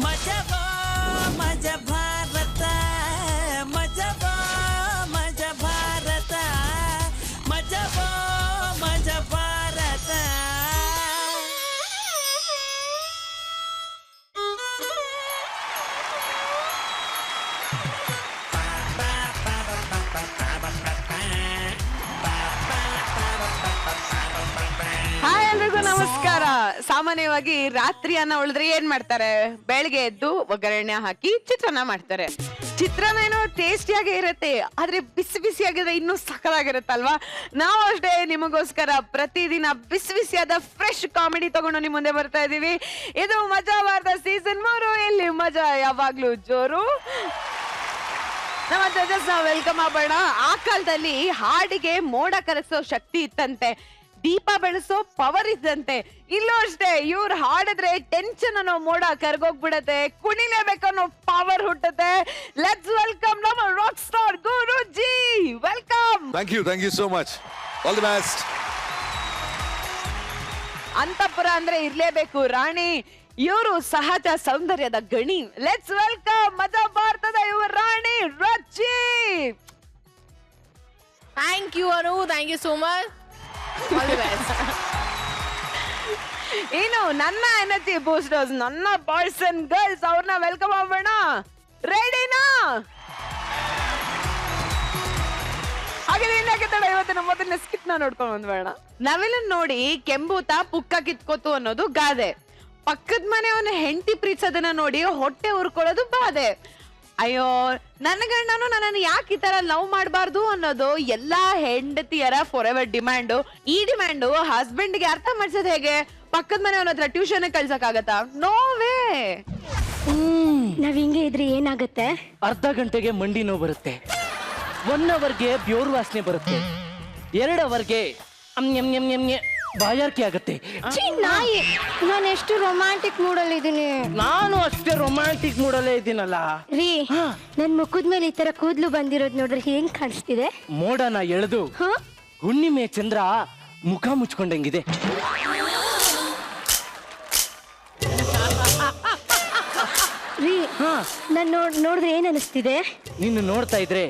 ಮಜಬೋ ಮಜ ಭಾರತ ಮಜಬೋ ಮಜ ಭಾರತ ಮಜಬೋ ಮಜ ಭಾರತ. ಹಾಯ್ ಎಲ್ರಿಗೂ ನಮಸ್ಕಾರ. ಸಾಮಾನ್ಯವಾಗಿ ರಾತ್ರಿ ಅನ್ನ ಉಳಿದ್ರೆ ಏನ್ ಮಾಡ್ತಾರೆ? ಬೆಳಗ್ಗೆ ಎದ್ದು ಒಗ್ಗರಣೆ ಹಾಕಿ ಚಿತ್ರಾನ್ನ ಮಾಡ್ತಾರೆ. ಚಿತ್ರಾನ್ನ ಏನೋ ಟೇಸ್ಟಿಯಾಗಿ ಇರುತ್ತೆ, ಆದ್ರೆ ಬಿಸಿ ಬಿಸಿಯಾಗಿದ್ರೆ ಇನ್ನೂ ಸಖತ್ತಾಗಿರುತ್ತಲ್ವಾ? ನಾವು ಅಷ್ಟೇ ನಿಮಗೋಸ್ಕರ ಪ್ರತಿದಿನ ಬಿಸಿ ಬಿಸಿಯಾದ ಫ್ರೆಶ್ ಕಾಮಿಡಿ ತಗೊಂಡು ನಿಮ್ ಮುಂದೆ ಬರ್ತಾ ಇದೀವಿ. ಇದು ಮಜಾ ಭಾರತ ಸೀಸನ್ 3. ಇಲ್ಲಿ ಮಜಾ ಯಾವಾಗ್ಲೂ ಜೋರು. ನಮ್ಮ ಜಡ್ಜಸ್ ನಾವು ವೆಲ್ಕಮ್ ಮಾಡೋಣ. ಆ ಕಾಲದಲ್ಲಿ ಹಾಡಿಗೆ ಮೋಡ ಕರೆಸೋ ಶಕ್ತಿ ಇತ್ತಂತೆ, ದೀಪ ಬೆಳೆಸೋ ಪವರ್ ಇದ್ದಂತೆ. ಇಲ್ಲೂ ಅಷ್ಟೇ, ಇವ್ರು ಹಾಡಿದ್ರೆ ಟೆನ್ಷನ್ ಅನ್ನೋ ಮೋಡ ಕರ್ಗೋಗ್ಬಿಡತ್ತೆ, ಕುಣಿಲೇಬೇಕನ್ನೋ ಪವರ್ ಹುಟ್ಟುತ್ತೆ. ಲೆಟ್ಸ್ ವೆಲ್ಕಮ್ ನಮ್ಮ rock star Guruji. Welcome. Thank you so much. All the best. ಅಂತಪುರ ಅಂದ್ರೆ ಇರ್ಲೇಬೇಕು ರಾಣಿ. ಇವರು ಸಹಜ ಸೌಂದರ್ಯದ ಗಣಿ. ಲೆಟ್ಸ್ ವೆಲ್ಕಮ್ ಮಜಾ ಭಾರತದ ಇವರು ರಾಣಿ Rachchi. Thank you Anu, thank you so much. ಏನು ನನ್ನ ಎನರ್ಜಿ ಬೂಸ್ಟರ್ಸ್, ನನ್ನ ಬಾಯ್ಸ್ ಅಂಡ್ ಗರ್ಲ್ಸ್, ಅವ್ರನ್ನ ವೆಲ್ಕಮ್ ಮಾಡೋಣ. ರೆಡಿನಾ? ಹಾಗೆ ಇವತ್ತಿನ ಮೊದಲನೇ ಸ್ಕಿಪ್ ನ ನೋಡ್ಕೊಂಡು ಬಂದ್ಬೇಡ. ನಾವೆಲ್ಲ ನೋಡಿ ಕೆಂಬೂತ ಪುಕ್ಕ ಕಿತ್ಕೋತು ಅನ್ನೋದು ಗಾದೆ, ಪಕ್ಕದ ಮನೆಯವನ್ನ ಹೆಂಡತಿ ಪ್ರೀತಿಸೋದನ್ನ ನೋಡಿ ಹೊಟ್ಟೆ ಉರ್ಕೊಳ್ಳೋದು ಬಾದೆ. ಅಯ್ಯೋ ನನ್ನ ಗಂಡನು ನನ್ನನ್ನು ಯಾಕೆ ಈ ತರ ಲವ್ ಮಾಡಬಾರ್ದು ಅನ್ನೋದು ಎಲ್ಲಾ ಹೆಂಡತಿಯರ ಫಾರ್ ಎವರ್ ಡಿಮ್ಯಾಂಡು. ಈ ಡಿಮ್ಯಾಂಡು ಹಸ್ಬೆಂಡ್ಗೆ ಅರ್ಥ ಮಾಡ್ಸೋದು ಹೇಗೆ? ಪಕ್ಕದ ಮನೆಯವನ ಹತ್ರ ಟ್ಯೂಷನ್ ಕಳ್ಸಕ್ಕಾಗತ್ತಾ? ನೋವೇ. ನಾವ್ ಹಿಂಗೆ ಇದ್ರೆ ಏನಾಗತ್ತೆ? ಅರ್ಧ ಗಂಟೆಗೆ ಮಂಡಿ ನೋವು ಬರುತ್ತೆ, 1 ಅವರ್ಗೆ ಬ್ಯೋರು ವಾಸನೆ ಬರುತ್ತೆ, 2 ಅವರ್ಗೆ ಬಾಯಾರಿಕೆ ಆಗತ್ತೆ. ನಾಯಿ, ನಾನು ಎಷ್ಟು ರೊಮ್ಯಾಂಟಿಕ್ ಮೂಡಲ್ಲಿ ಇದೀನಿ. ನಾನು ಅಷ್ಟೇ ರೊಮ್ಯಾಂಟಿಕ್ ಮೂಡಲ್ಲೇ ಇದ್ದೀನಲ್ಲ ರೀ. ನನ್ ಮುಖದ ಮೇಲೆ ಈ ತರ ಕೂದ್ಲು ಬಂದಿರೋದ್ ನೋಡ್ರಿ ಹೆಂಗ್ ಕಾಣಿಸ್ತಿದೆ? ಮೋಡನ ಎಳೆದು ಹುಣ್ಣಿಮೆ ಚಂದ್ರ ಮುಖ ಮುಚ್ಕೊಂಡಂಗಿದೆ. ರೀ, ನಾನ್ ನೋಡಿದ್ರೆ ಏನ್ ಅನಿಸ್ತಿದೆ? ನಿನ್ನ ನೋಡ್ತಾ ಇದ್ರೆ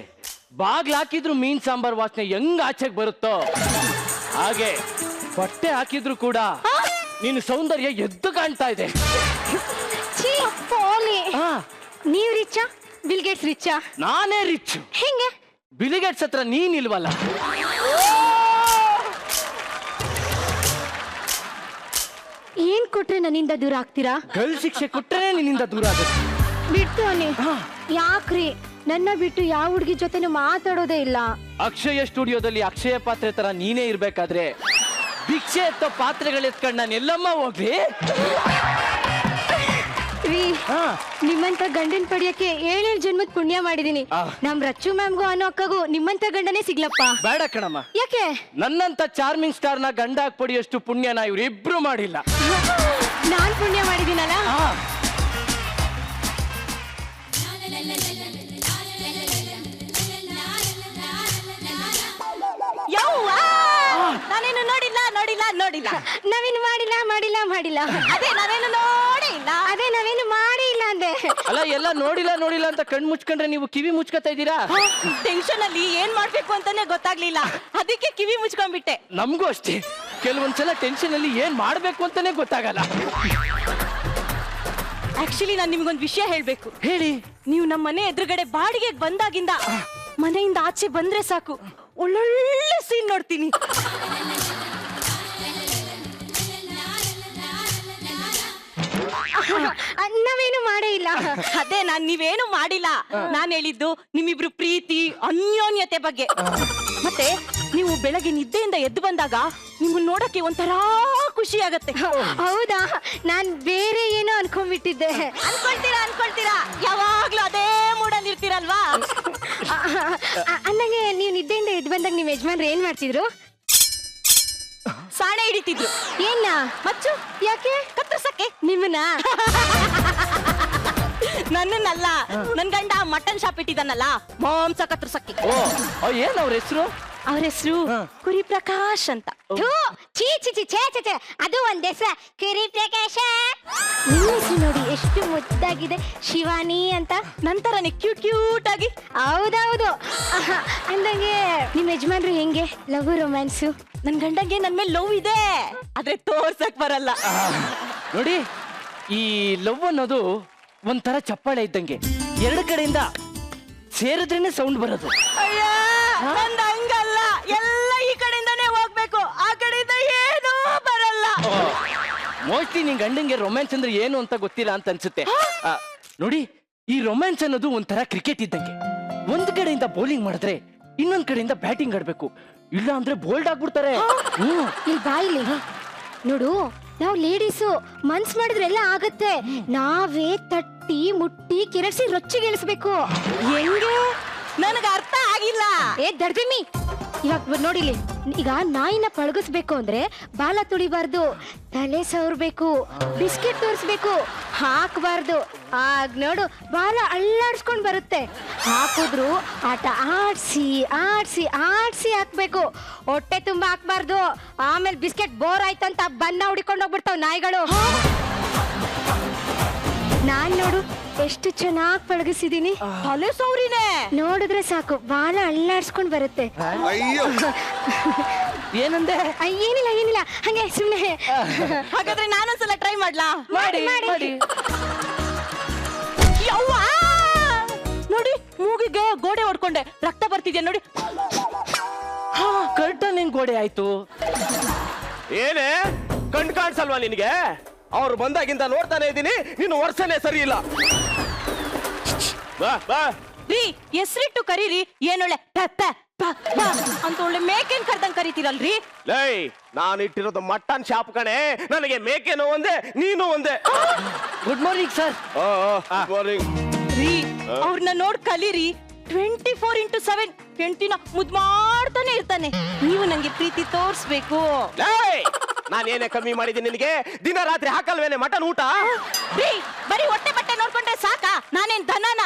ಬಾಗ್ಲ ಹಾಕಿದ್ರು ಮೀನ್ ಸಾಂಬಾರ್ ವಾಸನೆ ಹೆಂಗ್ ಆಚೆಗೆ ಬರುತ್ತೋ ಹಾಗೆ ಬಟ್ಟೆ ಹಾಕಿದ್ರು ಕೂಡ ನಿನ್ನ ಸೌಂದರ್ಯ ಎದ್ದು ಕಾಣ್ತಾ ಇದೆ. ನೀವ್ ರಿಚ್ಚಾ ಬಿಲ್ ಗೇಟ್ಸ್ ರಿಚ್ಚಾ? ನಾನೇ ರಿಚ್. ಹೆಂಗೆ? ಬಿಲ್ ಗೇಟ್ಸ್ ಹತ್ರ ನೀನಿಲ್ವಲ್ಲ. ಏನ್ ಕೊಟ್ರೆ ನನ್ನಿಂದ ದೂರ ಆಗ್ತೀರಾ? ಗಲ್ ಶಿಕ್ಷೆ ಕೊಟ್ಟರೆ ನಿನ್ನಿಂದ ದೂರ ಆಗುತ್ತೆ. ಬಿಟ್ಟು ಅನಿ. ಯಾಕ್ರಿ ನನ್ನ ಬಿಟ್ಟು ಯಾವ ಹುಡುಗಿ ಜೊತೆನೂ ಮಾತಾಡೋದೇ ಇಲ್ಲ? ಅಕ್ಷಯ ಸ್ಟುಡಿಯೋದಲ್ಲಿ ಅಕ್ಷಯ ಪಾತ್ರೆ ತರ ನೀನೇ ಇರ್ಬೇಕಾದ್ರೆ ಭಿಕ್ಷೆ ಎತ್ತೋ ಪಾತ್ರೆಗಳು ಎತ್ಕೊಂಡು ನಾನು ಎಲ್ಲಮ್ಮ ಹೋಗ್ಲಿ? ರೀ, ನಿಮ್ಮಂತ ಗಂಡನ್ ಪಡಿಯಕ್ಕೆ 7 ಜನ್ಮದ ಪುಣ್ಯ ಮಾಡಿದೀನಿ. ನಮ್ ರಚ್ಚು ಮ್ಯಾಮ್ಗೂ ಅನ್ನೋ ಅಕ್ಕಗೂ ನಿಮ್ಮಂತ ಗಂಡನೇ ಸಿಗ್ಲಪ್ಪ. ಬೇಡ ಕಣಮ್ಮ. ಯಾಕೆ? ನನ್ನಂತ ಚಾರ್ಮಿಂಗ್ ಸ್ಟಾರ್ ನ ಗಂಡ ಪಡಿಯಷ್ಟು ಪುಣ್ಯನ ಇವ್ರಿಬ್ರು ಮಾಡಿಲ್ಲ. ನಾನ್ ಪುಣ್ಯ ಮಾಡಿದೀನಲ್ಲ. ನಾನೇನು ನೋಡಿಲ್ಲ ನೋಡಿಲ್ಲ ನೋಡಿಲ್ಲ. ನಾವೇನು ಮಾಡಿಲ್ಲ ಮಾಡಿಲ್ಲ ಮಾಡಿಲ್ಲ. ಅದೇ ನಾವೇನು ನೋಡಿಲ್ಲ. ಅದೇ ನಾವೇನು ಮಾಡಿಲ್ಲ ಅಂದೆ. ಅಲ್ಲ, ಎಲ್ಲ ನೋಡಿಲ್ಲ ನೋಡಿಲ್ಲ ಅಂತ ಕಣ್ ಮುಚ್ಕೊಂಡ್ರೆ ನೀವು ಕಿವಿ ಮುಚ್ಕೊತಾ ಇದ್ದೀರಾ? ಟೆನ್ಷನ್ ಅಲ್ಲಿ ಏನ್ ಮಾಡ್ಬೇಕು ಅಂತಾನೆ ಗೊತ್ತಾಗ್ಲಿಲ್ಲ, ಅದಕ್ಕೆ ಕಿವಿ ಮುಚ್ಕೊಂಡ್ಬಿಟ್ಟೆ. ನಮಗೂ ಅಷ್ಟೇ, ಕೆಲವೊಂದ್ಸಲ ಟೆನ್ಷನ್ ಅಲ್ಲಿ ಏನ್ ಮಾಡ್ಬೇಕು ಅಂತಾನೆ ಗೊತ್ತಾಗಲ್ಲ. ಆಕ್ಚುಲಿ ನಾನ್ ನಿಮ್ಗೊಂದು ವಿಷಯ ಹೇಳ್ಬೇಕು. ಹೇಳಿ. ನೀವು ನಮ್ಮ ಮನೆ ಎದುರುಗಡೆ ಬಾಡಿಗೆಗೆ ಬಂದಾಗಿಂದ ಮನೆಯಿಂದ ಆಚೆ ಬಂದ್ರೆ ಸಾಕು ಒಳ್ಳೊಳ್ಳೆ ಸೀನ್ ನೋಡ್ತೀನಿ. ನಾವೇನು ಮಾಡೇ ಇಲ್ಲ. ಅದೇ ನೀವೇನು ಮಾಡಿಲ್ಲ. ನಾನ್ ಹೇಳಿದ್ದು ನಿಮ್ಮಿಬ್ರು ಪ್ರೀತಿ ಅನ್ಯೋನ್ಯತೆ ಬಗ್ಗೆ. ಮತ್ತೆ ನೀವು ಬೆಳಗ್ಗೆ ನಿದ್ದೆಯಿಂದ ಎದ್ದು ಬಂದಾಗ ನಿಮ್ಮನ್ನ ನೋಡಕ್ಕೆ ಒಂಥರ ಖುಷಿ ಆಗತ್ತೆ. ಹೌದಾ? ನಾನ್ ಬೇರೆ ಏನೋ ಅನ್ಕೊಂಡ್ಬಿಟ್ಟಿದ್ದೆ. ಅನ್ಕೊಳ್ತೀರಾ ಯಾವಾಗ್ಲೂ ಅದೇ ಮೂಡಲ್ಲಿ ಇರ್ತೀರಲ್ವಾ? ಅನ್ನಂಗೆ ನೀವು ನಿದ್ದೆಯಿಂದ ಎದ್ದು ಬಂದಾಗ ನಿಮ್ ಯಜಮಾನ್ರು ಏನ್ ಮಾಡ್ತಿದ್ರು? ಸಾಣೆ ಹಿಡಿತಿದ್ರು. ಏನ? ಮಚ್ಚು. ಯಾಕೆ? ಕತ್ತರ್ಸಕ್ಕೆ. ನಿಮ್ಮನ್ನ? ನನ್ನನ್ನಲ್ಲ, ನನ್ ಗಂಡ ಮಟನ್ ಶಾಪ್ ಇಟ್ಟಿದ್ದಾನಲ್ಲ, ಮಾಂಸ ಕತ್ತರ್ಸಕ್ಕೆ. ಏನ್ ಅವ್ರ ಹೆಸರು? ಅವ್ರ ಹೆಸರು ಕುರಿ ಪ್ರಕಾಶ್ ಅಂತ. ಚೀ ಚಿ ಚಿ ಛೇ ಛೇ ಛೇ, ಅದು ಒಂದ್ ಹೆಸರ, ಕುರಿ ಪ್ರಕಾಶ. ನಿಮ್ಮ ಹೆಸರು ನೋಡಿ ಎಷ್ಟು ಮುದ್ದಾಗಿದೆ, ಶಿವಾನಿ ಅಂತ. ನಂತರನೇ ಕ್ಯೂಟ್ ಕ್ಯೂಟ್ ಆಗಿ. ಹೌದೌದು. ಅಂದಂಗೆ ನಿಮ್ ಯಜಮಾನ್ರು ಹೆಂಗೆ, ಲವ್ ರೊಮ್ಯಾನ್ಸು? ನನ್ ಗಂಡಂಗೆ ನನ್ ಮೇಲೆ ಲವ್ ಇದೆ, ಆದ್ರೆ ತೋರ್ಸಕ್ ಬರಲ್ಲ. ನೋಡಿ, ಈ ಲವ್ ಅನ್ನೋದು ಒಂಥರ ಚಪ್ಪಾಳೆ ಇದ್ದಂಗೆ, ಎರಡು ಕಡೆಯಿಂದ ಸೇರಿದ್ರೇನೆ ಸೌಂಡ್ ಬರೋದು. ಅಯ್ಯ, ನಂದ್ ಹಂಗಲ್ಲ, ಎಲ್ಲ ಈ ಕಡೆಯಿಂದಾನೇ ಹೋಗ್ಬೇಕು, ಆ ಕಡೆಯಿಂದ ಏನೂ ಬರಲ್ಲ. ಮೋಸ್ಟ್ಲಿ ನಿನ್ ಗಂಡಂಗೆ ರೊಮ್ಯಾನ್ಸ್ ಅಂದ್ರೆ ಏನು ಅಂತ ಗೊತ್ತಿಲ್ಲ ಅಂತ ಅನ್ಸುತ್ತೆ. ನೋಡಿ, ಈ ರೊಮ್ಯಾನ್ಸ್ ಅನ್ನೋದು ಒಂಥರ ಕ್ರಿಕೆಟ್ ಇದ್ದಂಗೆ, ಒಂದ್ ಕಡೆಯಿಂದ ಬೌಲಿಂಗ್ ಮಾಡಿದ್ರೆ ಇನ್ನೊಂದ್ ಕಡೆಯಿಂದ ಬ್ಯಾಟಿಂಗ್ ಆಡ್ಬೇಕು, ಇಲ್ಲ ಅಂದ್ರೆ ಬೋಲ್ಡ್ ಆಗ್ಬಿಡ್ತಾರೆ. ಇಲ್ಲಿ ಬಾಯಿಲಿ ನೋಡು, ನಾವು ಲೇಡೀಸು ಮನ್ಸ್ ಮಾಡಿದ್ರೆ ಎಲ್ಲ ಆಗತ್ತೆ, ನಾವೇ ತಟ್ಟಿ ಮುಟ್ಟಿ ಕೆರಸಿ ರೊಚ್ಚಿಗಿಳಿಸ್ಬೇಕು. ಹೆಂಗೆ? ನನಗ ಅರ್ಥ ಆಗಿಲ್ಲ. ದಡ್ದಿಮ್ಮಿ, ಇವಾಗ ನೋಡಿಲಿ, ಈಗ ನಾಯಿನ ಪಳಗಿಸ್ಬೇಕು ಅಂದ್ರೆ ಬಾಲ ತುಳಿಬಾರ್ದು, ತಲೆ ಸವರ್ಬೇಕು, ಬಿಸ್ಕೆಟ್ ತೋರಿಸ್ಬೇಕು, ಹಾಕಬಾರ್ದು. ಆಗ ನೋಡು ಬಾಲ ಅಳ್ಳಾಡ್ಸ್ಕೊಂಡ್ ಬರುತ್ತೆ. ಹಾಕಿದ್ರು ಆಟ ಆಡ್ಸಿ ಆಡ್ಸಿ ಆಡ್ಸಿ ಹಾಕ್ಬೇಕು, ಹೊಟ್ಟೆ ತುಂಬಾ ಹಾಕ್ಬಾರ್ದು. ಆಮೇಲೆ ಬಿಸ್ಕೆಟ್ ಬೋರ್ ಆಯ್ತಂತ ಬನ್ನ ಹುಡಿಕೊಂಡು ಹೋಗ್ಬಿಡ್ತಾವ್ ನಾಯಿಗಳು. ನಾನ್ ನೋಡು ಎಷ್ಟು ಚೆನ್ನಾಗಿ ಪಳಗಿಸಿದೀನಿ, ತಲೆ ಸೌರಿನೇ ನೋಡಿದ್ರೆ ಸಾಕು ಬಾಲ ಅಳ್ಳಾಡ್ಸ್ಕೊಂಡ್ ಬರುತ್ತೆ. ಅಯ್ಯೋ ಏನಂದೆ? ಏನಿಲ್ಲ ಏನಿಲ್ಲ, ಹಂಗೆ ಸುಮ್ನೆ. ಹಾಗಾದ್ರೆ ನಾನೊಂದ್ಸಲ ಟ್ರೈ ಮಾಡ್ಲಾ? ಮಾಡಿ ಮಾಡಿ. ಯವ್ವ, ನೋಡಿ ಮೂಗಿಗೆ ಗೋಡೆ ಹೊಡ್ಕೊಂಡೆ, ರಕ್ತ ಬರ್ತಿದ್ಯಾ ನೋಡಿ. ಕರ್ಟನ್ ಹೆಂಗ್ ಗೋಡೆ ಆಯ್ತು? ಏನೇ ಕಣ್ ಕಾಣಿಸಲ್ವಾ ನಿನಗೆ? ಅವ್ರು ಬಂದಾಗಿಂದ ನೋಡ್ತಾನೆ ಇದ್ದೀನಿ, ನೀನು ವರ್ಷನೇ ಸರಿ ಇಲ್ಲ. ಬಾ ಬಾ ರೀ, ಹೆಸರಿಟ್ಟು ಕರೀರಿ, ಏನೊಳ್ಳೆ ಪೆಪ್ಪೆ ಅಂತ ಒಳ್ಳೆ ಮೇಕೆನ್ ಕರ್ದಂಗ್ ಕರಿತೀರಲ್ರಿ. ಲೈ, ನಾನು ಇಟ್ಟಿರೋದು ಮಟನ್ ಶಾಪ್ ಕಣೆ, ನನಗೆ ಮೇಕೆನೋ ಒಂದೇ, ನೀನು ಒಂದೇ. Good morning sir. ಮಾರ್ನಿಂಗ್ ರೀ, ಅವ್ರನ್ನ ನೋಡ್ ಕಲೀರಿ. 24x7 ಹೆಂಡತಿನ ಮುದ್ ಮಾಡ್ತಾನೆ ಇರ್ತಾನೆ. ನೀವು ನಂಗೆ ಪ್ರೀತಿ ತೋರ್ಸ್ಬೇಕು. ನಾನು ಏನೇ ಕಮ್ಮಿ ಮಾಡಿದ್ದೀನಿ ನಿನಗೆ? ದಿನ ರಾತ್ರಿ ಹಾಕಲ್ವೇನೆ ಮಟನ್ ಊಟ? ರೀ, ಬರೀ ಹೊಟ್ಟೆ ಬಟ್ಟೆ ನೋಡ್ಕೊಂಡ್ರೆ ಸಾಕಾ? ನಾನೇನ್ ದನನ?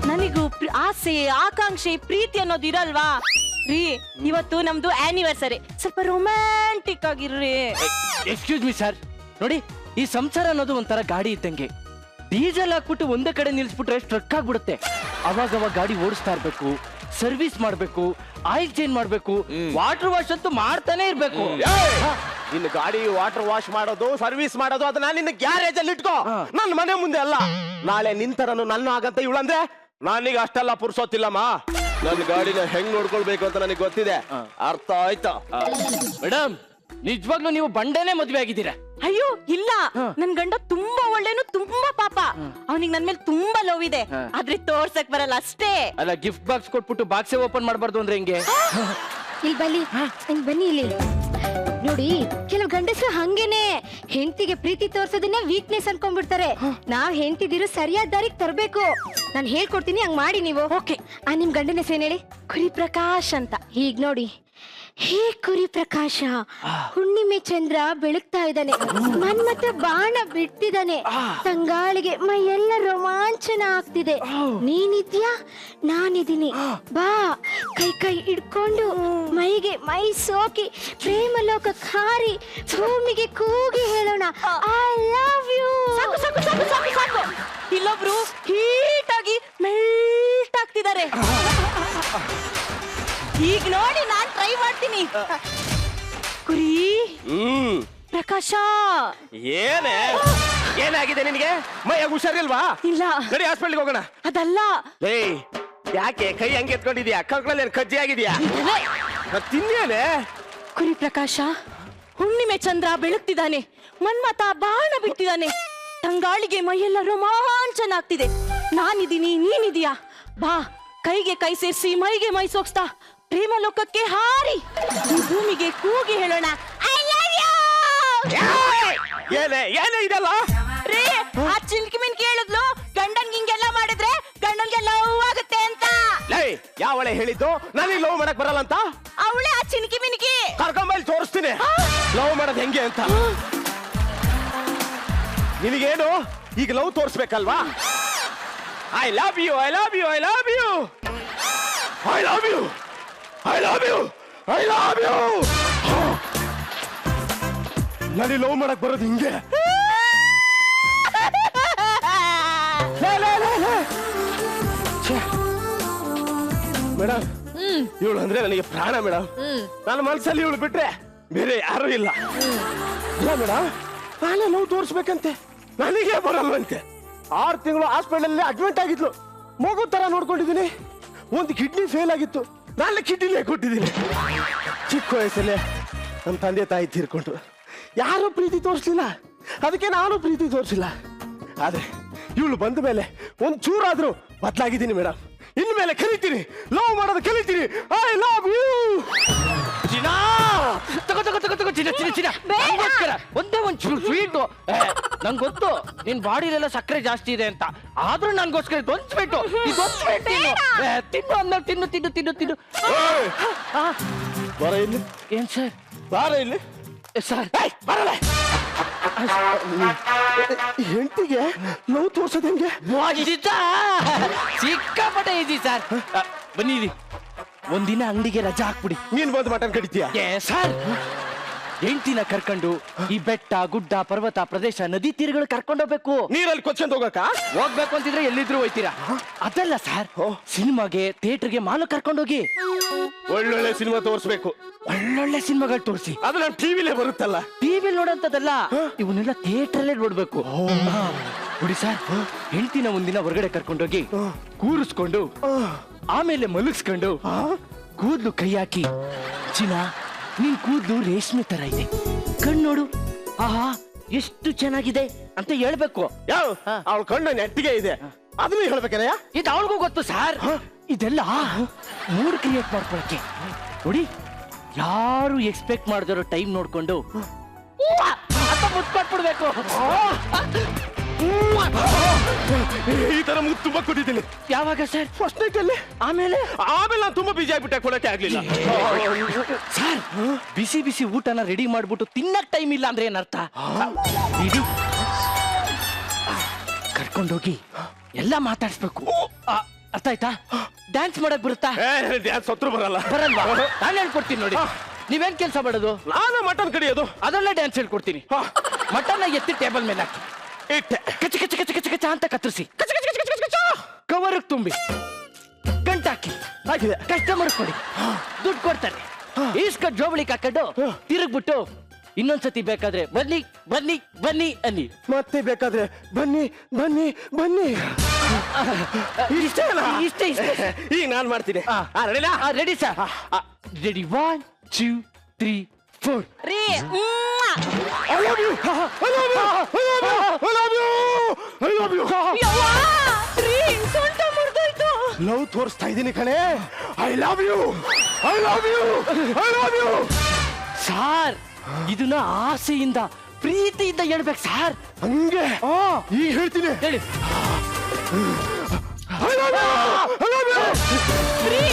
ನನಗೂ ಆಸೆ, ಆಕಾಂಕ್ಷೆ, ಪ್ರೀತಿ ಅನ್ನೋದು ಇರಲ್ವಾ? ರೀ, ಇವತ್ತು ನಮ್ದು ಆನಿವರ್ಸರಿ, ಸ್ವಲ್ಪ ರೊಮ್ಯಾಂಟಿಕ್ ಆಗಿರ್ರಿ. Excuse me sir. ನೋಡಿ, ಈ ಸಂಸಾರ ಅನ್ನೋದು ಒಂಥರ ಗಾಡಿ ಇದ್ದಂಗೆ, ಡೀಸೆಲ್ ಹಾಕ್ಬಿಟ್ಟು ಒಂದೇ ಕಡೆ ನಿಲ್ಸ್ಬಿಟ್ರೆ ಸ್ಟ್ರಕ್ ಆಗ್ಬಿಡುತ್ತೆ. ಅವಾಗ ಗಾಡಿ ಓಡಿಸ್ತಾ ಇರ್ಬೇಕು, ಸರ್ವಿಸ್ ಮಾಡ್ಬೇಕು, ಆಯಿಲ್ ಚೇಂಜ್ ಮಾಡ್ಬೇಕು, ವಾಟರ್ ವಾಶ್ ಅಂತೂ ಮಾಡ್ತಾನೆ ಇರ್ಬೇಕು. ನಿನ್ನ ಗಾಡಿ ವಾಟರ್ ವಾಶ್ ಮಾಡೋದು, ಸರ್ವಿಸ್ ಮಾಡೋದು ಅದನ್ನ ನಿನ್ನ ಗ್ಯಾರೇಜ್ ಅಲ್ಲಿ ಇಟ್ಕೋ, ನನ್ನ ಮನೆ ಮುಂದೆ ಅಲ್ಲ. ನಾಳೆ ನಿಂತರನು ನನ್ನ ಆಗಂತ ಇವಳಂದ್ರೆ ನನಗೆ ಅಷ್ಟೆಲ್ಲ ಪುರ್ಸೋತಿಲ್ಲಮ್ಮ. ನನ್ನ ಗಾಡಿನ ಹೆಂಗ್ ನೋಡ್ಕೊಳ್ಬೇಕು ಅಂತ ನನಗೆ ಗೊತ್ತಿದೆ, ಅರ್ಥ ಆಯ್ತಾ? ಮೇಡಮ್, ನಿಜವಾಗ್ಲೂ ನೀವು ಬಂಡೆನೇ ಮದ್ವೆ ಆಗಿದ್ದೀರಾ? ಅಯ್ಯೋ ಇಲ್ಲ, ನನ್ ಗಂಡ ತುಂಬಾ ಒಳ್ಳೆನು, ತುಂಬಾ ಪಾಪ. ಅವನಿಗೆ ನನ್ ಮೇಲೆ ತುಂಬಾ ಲವ್ ಇದೆ, ಆದ್ರೆ ತೋರ್ಸಕ್ ಬರಲ್ಲ ಅಷ್ಟೇ. ಅಲ್ಲ, ಗಿಫ್ಟ್ ಬಾಕ್ಸ್ ಕೊಟ್ಬಿಟ್ಟು ಬಾಕ್ಸೇ ಓಪನ್ ಮಾಡಬಾರ್ದು ಅಂದ್ರೆ ಹೆಂಗೆ? ಇಲ್ಲಿ ಬನ್ನಿ, ಬನ್ನಿ ಇಲ್ಲಿ ನೋಡಿ. ಕೆಲವು ಗಂಡಸರು ಹಂಗೇನೆ ಹೆಂಡತಿಗೆ ಪ್ರೀತಿ ತೋರ್ಸೋದನ್ನ ವೀಕ್ನೆಸ್ ಅನ್ಕೊಂಡ್ಬಿಡ್ತಾರೆ. ನಾವ್ ಹೆಂಡತಿದಿರು ಸರಿಯಾದ ದಾರಿಗೆ ತರ್ಬೇಕು. ನಾನು ಹೇಳ್ಕೊಡ್ತೀನಿ, ಹಂಗ್ ಮಾಡಿ ನೀವು. ಓಕೆ. ನಿಮ್ ಗಂಡನ ಹೆಸರು ಹೇಳಿ? ಕುರಿ ಪ್ರಕಾಶ್ ಅಂತ. ಈಗ ನೋಡಿ, ಹೇ ಕುರಿ ಪ್ರಕಾಶ, ಹುಣ್ಣಿಮೆ ಚಂದ್ರ ಬೆಳಗ್ತಾ ಇದ್ದಾನೆ, ಮನ್ಮಥ ಬಾಣ ಬಿಡ್ತಿದ್ದಾನೆ, ತಂಗಾಳಿಗೆ ಮೈಯೆಲ್ಲ ರೋಮಾಂಚನ ಆಗ್ತಿದೆ. ನೀನಿದ್ಯಾ, ನಾನಿದ್ದೀನಿ, ಬಾ ಕೈ ಕೈ ಹಿಡ್ಕೊಂಡು ಮೈಗೆ ಮೈ ಸೋಕಿ ಪ್ರೇಮ ಲೋಕ ಹಾರಿ ಭೂಮಿಗೆ ಕೂಗಿ ಹೇಳೋಣ, ಐ ಲವ್ ಯು. ಸಾಕು ಸಾಕು ಸಾಕು ಸಾಕು ಸಾಕು. ಇಲ್ಲೊಬ್ರು ಹೀಟ್ ಆಗಿ ಮೆಲ್ಟ್ ಆಗ್ತಿದ್ದಾರೆ. ಈಗ ನೋಡಿ, ನಾನ್ ಟ್ರೈ ಮಾಡ್ತೀನಿ. ಕುರಿ ಪ್ರಕಾಶ, ಏನಾಗಿದೆ ನಿನಗೆ? ಮೈಯಾಗ ಹುಷಾರಿಲ್ವಾ? ಇಲ್ಲ. ನಡಿ ಹಾಸ್ಪಿಟಲ್ಗೆ ಹೋಗೋಣ. ಅದಲ್ಲ. ಏಯ್, ಯಾಕೆ ಕೈ ಹಂಗೆ ಎತ್ಕೊಂಡಿದ್ಯಾ? ಕರ್ಗಳಲ್ಲಿ ಕಜ್ಜಿ ಆಗಿದ್ಯಾ? ತಿನ್ನೇನೆ. ಕುರಿ ಪ್ರಕಾಶ, ಹುಣ್ಣಿಮೆ ಚಂದ್ರ ಬೆಳಗ್ತಿದ್ದಾನೆ, ಮನ್ಮಥ ಬಾಣ ಬಿಡ್ತಿದ್ದಾನೆ, ತಂಗಾಳಿಗೆ ಮೈಯೆಲ್ಲ ರೋಮಾಂಚನ ಆಗ್ತಿದೆ. ನಾನಿದ್ದೀನಿ, ನೀನಿದೀಯಾ, ಬಾ ಕೈಗೆ ಕೈ ಸೇರಿಸಿ ಮೈಗೆ ಮೈ ಸೋಕ್ಸ್ತಾ ಪ್ರೇಮ ಲೋಕಕ್ಕೆ ಹಾರಿ ಈ ಭೂಮಿಗೆ ಕೂಗಿ ಹೇಳೋಣ, ಐ ಲವ್ ಯು. ಏನೇ ಇದೆಲ್ಲ? ರೀ, ಆ ಚಿಲ್ಕಿ ಮಿನ್ಕಿ ಹೇಳಿದ್ಲು, ಗಂಡನ್ಗೆ ಹಿಂಗೆಲ್ಲ ಮಾಡಿದ್ರೆ ಗಂಡನ್ಗೆ ಲವ್ ಆಗುತ್ತೆ ಅಂತ. ಯಾವಳೆ ಹೇಳಿದ್ದು ನನಗೆ ಲವ್ ಮಾಡಕ್ ಬರಲ್ಲ ಅಂತ? ಅವಳೆ ಆ ಚಿನ್ಕಿ ಮಿನ್ಕಿ. ಕರ್ಕೊಂಬಲ್ಲಿ ತೋರಿಸ್ತೀನಿ ಲವ್ ಮಾಡೋದು ಹೆಂಗೆ ಅಂತ. ನಿನಗೇನು ಈಗ ಲವ್ ತೋರಿಸ್ಬೇಕಲ್ವಾ? I love you, I love you, I love you, I love you, I love you, I love you. ನನಗೆ ಲವ್ ಮಾಡಕ್ ಬರೋದು ಹಿಂಗೆ. ಮೇಡಮ್ ಇವಳು ಅಂದ್ರೆ ನನಗೆ ಪ್ರಾಣ ಮೇಡಮ್. ನನ್ನ ಮನಸ್ಸಲ್ಲಿ ಇವಳು ಬಿಟ್ರೆ ಬೇರೆ ಯಾರು ಇಲ್ಲ. ಇಲ್ಲ ಮೇಡಮ್, ನಾನೇ ನೋವು ತೋರಿಸ್ಬೇಕಂತೆ, ನನಗೆ ಬರಲ್ವಂತೆ. 6 ತಿಂಗಳು ಹಾಸ್ಪಿಟಲ್ ಅಡ್ಮಿಟ್ ಆಗಿದ್ಲು. ಮಗು ತರ ನೋಡ್ಕೊಂಡಿದ್ದೀನಿ. ಒಂದು ಕಿಡ್ನಿ ಫೇಲ್ ಆಗಿತ್ತು, ನಾನು ಕಿಡ್ನಿನೇ ಕೊಟ್ಟಿದ್ದೀನಿ. ಚಿಕ್ಕ ವಯಸ್ಸಲ್ಲೇ ನಮ್ಮ ತಂದೆ ತಾಯಿ ತೀರ್ಕೊಂಡ್ರು. ಯಾರು ಪ್ರೀತಿ ತೋರಿಸ್ಲಿಲ್ಲ, ಅದಕ್ಕೆ ನಾನು ಪ್ರೀತಿ ತೋರಿಸಿಲ್ಲ. ಆದ್ರೆ ಇವಳು ಬಂದ ಮೇಲೆ ಒಂದು ಚೂರಾದ್ರೂ ಬದಲಾಗಿದ್ದೀನಿ ಮೇಡಮ್. ಇನ್ಮೇಲೆ ಕಲಿತೀನಿ, ಲವ್ ಮಾಡೋದು ಕಲಿತೀನಿ. I love you. ಚಿನ್ನ ತಗೋ ತಗೋ ತಗೋ ತಗೋ ಚಿನ್ನ ಚಿನ್ನ ಚಿನ್ನ ನಂಗೋಸ್ಕರ ಒಂದೇ ಒಂಚೂರು ಸ್ವೀಟು. ನಂಗೆ ಗೊತ್ತು ನಿನ್ ಬಾಡಿಲೆಲ್ಲ ಸಕ್ಕರೆ ಜಾಸ್ತಿ ಇದೆ ಅಂತ, ಆದ್ರೂ ನನ್ಗೋಸ್ಕರ ಇದೊಂದು ಸ್ವೀಟು, ಇದೊಂದು ಸ್ವೀಟ್ ತಿನ್ನು ಅಂದಾಗ ತಿನ್ನು ತಿನ್ನು ತಿನ್ನು ತಿನ್ನು. ಬರ ಇಲ್ಲಿ. ಏನ್ ಸರ್? ಬಾರ ಇಲ್ಲಿ ಸರ್. ಬರಲ್ಲ. ಹೆಂಡತಿಗೆ ನೋವು ತೋರ್ಸೋದು ಹೆಂಗೆ? ಸಿಕ್ಕಾಪಟ್ಟೆ ಈಸಿ ಸರ್. ಬನ್ನಿ ಒಂದಿನ ಅಂಗಡಿಗೆ ರಜಾ ಹಾಕ್ಬಿಡಿ. ನೀನ್ ಬಂದು ಮಟನ್ ಕಡಿತೀಯ? ಸರ್ ಹೆಂಡತಿನ ಕರ್ಕೊಂಡು ಈ ಬೆಟ್ಟ ಗುಡ್ಡ ಪರ್ವತ ಪ್ರದೇಶ ನದಿ ತೀರಗಳು ಕರ್ಕೊಂಡು ಹೋಗ್ಬೇಕು. ನೀರಲ್ಲಿ ಕೊಚ್ಕೊಂಡ್ ಹೋಗ್ಬೇಕು ಅಂತಿದ್ರೆ ಎಲ್ಲಿದ್ರು ಹೋಯ್ತೀರಾ? ಅದಲ್ಲ ಸರ್, ಸಿನಿಮಾಗೆ ಥಿಯೇಟರ್ಗೆ ಮಾಲು ಕರ್ಕೊಂಡೋಗಿ ಒಳ್ಳೊಳ್ಳೆ ಸಿನಿಮಾ ತೋರಿಸ್ಬೇಕು. ಒಳ್ಳೊಳ್ಳೆ ಸಿನಿಮಾಗಳು ತೋರಿಸಿ. ಅದು ನಮ್ ಟಿವಿಲೇ ಬರುತ್ತಲ್ಲ. ಟಿವಿಲಿ ನೋಡೋಂಥದ್ದಲ್ಲ, ಇವನ್ನೆಲ್ಲ ಥಿಯೇಟರ್ ನೋಡ್ಬೇಕು. ನೋಡಿ ಸರ್, ಹೆಂಡತಿನ ಒಂದಿನ ಹೊರಗಡೆ ಕರ್ಕೊಂಡೋಗಿ ಕೂರಿಸ್ಕೊಂಡು ಆಮೇಲೆ ಮಲಗಿಸ್ಕೊಂಡು ಕೂದ್ಲು ಕೈ ಹಾಕಿ, ಚಿನ್ನ ನಿನ್ ಕೂದ್ಲು ರೇಷ್ಮೆ ತರ ಇದೆ, ಕಣ್ಣೋಡು, ಆಹಾ ಎಷ್ಟು ಚೆನ್ನಾಗಿದೆ ಅಂತ ಹೇಳ್ಬೇಕು. ಯಾವ ಅವಳ ಕಣ್ಣು ನೆಟ್ಟಿಗೆ ಇದೆ, ಅದನ್ನ ಹೇಳ್ಬೇಕಲ್ಲ. ಇದು ಅವಳಿಗೂ ಗೊತ್ತು ಸರ್. ಇದೆಲ್ಲ ಮೂಡ್ ಕ್ರಿಯೇಟ್ ಮಾಡ್ಕೊಳಕ್ಕೆ. ನೋಡಿ, ಯಾರು ಎಕ್ಸ್ಪೆಕ್ಟ್ ಮಾಡಿದವರು ಟೈಮ್ ನೋಡ್ಕೊಂಡು ಅಂತ ಮುಟ್ಕೊಟ್ಬಿಡ್ಬೇಕು. ಈ ತರ ಮುತ್ತು ತುಂಬಾ ಕೊಟ್ಟಿದ್ದೀನಿ. ಯಾವಾಗ ಸರ್? ಫಸ್ಟ್ ನೈಟ್ ಅಲ್ಲಿ. ಆಮೇಲೆ ನಾನು ತುಂಬಾ ಬಿಜಿ ಆಗ್ಬಿಟ್ಟೆ, ಕೊಡಕ್ಕೆ ಆಗ್ಲಿಲ್ಲ. ಸರ್, ಬಿಸಿ ಬಿಸಿ ಊಟನ ರೆಡಿ ಮಾಡ್ಬಿಟ್ಟು ತಿನ್ನಕ್ ಟೈಮ್ ಇಲ್ಲ ಅಂದ್ರೆ ಏನರ್ಥ? ಕರ್ಕೊಂಡೋಗಿ ಎಲ್ಲ ಮಾತಾಡ್ಸ್ಬೇಕು. ಅರ್ಥ ಆಯ್ತಾ? ಡ್ಯಾನ್ಸ್ ಮಾಡಕ್ ಬರುತ್ತಾ? ಡ್ಯಾನ್ಸ್ ಸತ್ರು ಬರಲ್ಲ. ಬರಲ್ವಾ? ನಾನು ಹೇಳ್ಕೊಡ್ತೀನಿ ನೋಡಿ. ನೀವೇನ್ ಕೆಲಸ ಮಾಡೋದು? ನಾನು ಮಟನ್ ಕಡಿಯೋದು. ಅದೆಲ್ಲ ಡ್ಯಾನ್ಸ್ ಹೇಳ್ಕೊಡ್ತೀನಿ. ಮಟನ್ ಎತ್ತಿ ಟೇಬಲ್ ಮೇಲೆ ಹಾಕಿ ಇಟ್ಟೆ, ಕಚ ಕಚ ಕಚ ಕಚ ಕಚ ಅಂತ ಕತ್ತರಿಸಿ ಕವರ್ ತುಂಬಿ ಗಂಟಾಕಿ ಹಾಕಿದೆ. ಕಸ್ಟಮರ್ ಕೊಡಿ, ದುಡ್ಡು ಕೊಡ್ತಾರೆ. ಈಸ್ಕ ಜೋಬಳಿ ಹಾಕೊಂಡು ತಿರುಗ್ಬಿಟ್ಟು ಇನ್ನೊಂದ್ಸತಿ ಬೇಕಾದ್ರೆ ಬನ್ನಿ ಬನ್ನಿ ಬನ್ನಿ ಅನ್ನಿ. ಮತ್ತೆ ಬೇಕಾದ್ರೆ ಬನ್ನಿ ಬನ್ನಿ ಬನ್ನಿ. ಇಷ್ಟೇ ಇಷ್ಟೇ ಇಷ್ಟೇ. ಈಗ ನಾನ್ ಮಾಡ್ತೀನಿ. Ready sir? ರೆಡಿ, 1 2 3 4. ರೀ I love you. I love you. I love you. I love you. ರೀ ಸೊಂಟ ಮುರಿದೋಯ್ತು. ಲವ್ ತೋರಿಸ್ತಾ ಇದ್ದೀನಿ ಕಣೆ. I love you. I love you. I love you. Sir, ಇದನ್ನ ಆಸೆಯಿಂದ ಪ್ರೀತಿಯಿಂದ ಹೇಳ್ಬೇಕು ಸಾರ್. ಹಂಗೆ ಈಗ ಹೇಳ್ತೀನಿ. ಹೇಳಿ. I love you. I love you. ರೀ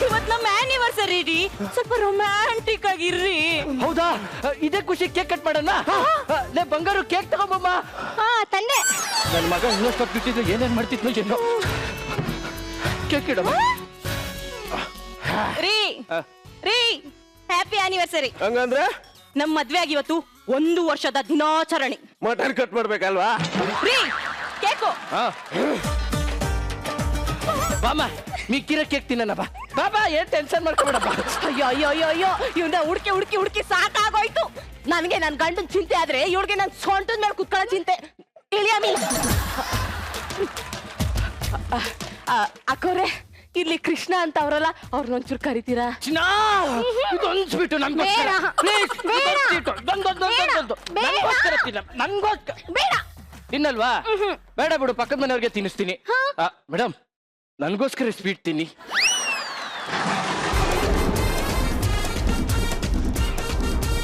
ಇವತ್ ನಮ್ಮ ಆನಿವರ್ಸರಿ ರೀ, ಸ್ವಲ್ಪ ರೊಮ್ಯಾಂಟಿಕ್ ಆಗಿರ್ರಿ. ಹೌದಾ? ಇದೇ ಖುಷಿ ಕೇಕ್ ಕಟ್ ಮಾಡೋಣ. ಲೇ ಬಂಗಾರು, ಕೇಕ್ ತಗೊಂಬಮ್ಮ. ತಂದೆ. ನನ್ನ ಮಗ ಇನ್ನಷ್ಟು ಬಿಟ್ಟಿದ್ದು ಏನೇನ್ ಮಾಡ್ತಿದ್ನು ಏನೋ. ಕೇಕ್ ಇಡಮ್ಮ. ರೀ ರೀ ಹ್ಯಾಪಿ ಆನಿವರ್ಸರಿ. ಹಂಗಂದ್ರೆ ನಮ್ ಮದ್ವೆ ಆಗಿ ಇವತ್ತು 1 ವರ್ಷದ ದಿನಾಚರಣೆ. ಮಟನ್ ಕಟ್ ಮಾಡ್ಬೇಕಲ್ವಾ? ರೀ ಕೇಕು. ಬಾಮ, ಮಿಕ್ಕಿರೋ ಕೇಕ್ ತಿನ್ನೋಣ ಬಾ. ಬಾಬಾ, ಏನ್ ಟೆನ್ಷನ್ ಮಾಡ್ಕೊಬೇಡಪ್ಪ. ಅಯ್ಯೋ ಅಯ್ಯೋ ಅಯ್ಯೋ ಅಯ್ಯೋ, ಇವ್ನ ಹುಡುಕಿ ಹುಡುಕಿ ಹುಡುಕಿ ಸಾಕಾಗೋಯ್ತು. ನನ್ಗೆ ನನ್ ಗಂಡನ್ ಚಿಂತೆ ಆದ್ರೆ ಇವಳಿಗೆ ನನ್ ಸೊಂಟದ ಮೇಲೆ ಕುತ್ಕೊಳ್ಳೋ ಚಿಂತೆ. ಇಳಿಯ ಮೀನ್ ಅಕ್ಕೋರೆ, ಇಲ್ಲಿ ಕೃಷ್ಣ ಅಂತ ಅವ್ರಲ್ಲ, ಅವ್ರನ್ನೊಂಚೂರು ಕರಿತೀರಾ? ಚಿನ್ನ, ಇದೊಂದ್ಬಿಟ್ಟು ನನ್ಗೋಸ್ಕರ ಪ್ಲೀಸ್. ನನ್ಗೋಸ್ಕರ ತಿನ್ನ, ನನ್ಗೋಸ್ಕರ. ಬೇಡ. ತಿನ್ನಲ್ವಾ? ಬೇಡ ಬಿಡು, ಪಕ್ಕದ ಮನೆಯವ್ರಿಗೆ ತಿನ್ನಿಸ್ತೀನಿ. ಮೇಡಮ್, ನನ್ಗೋಸ್ಕರ ಸ್ವೀಟ್ ತಿನ್ನಿ.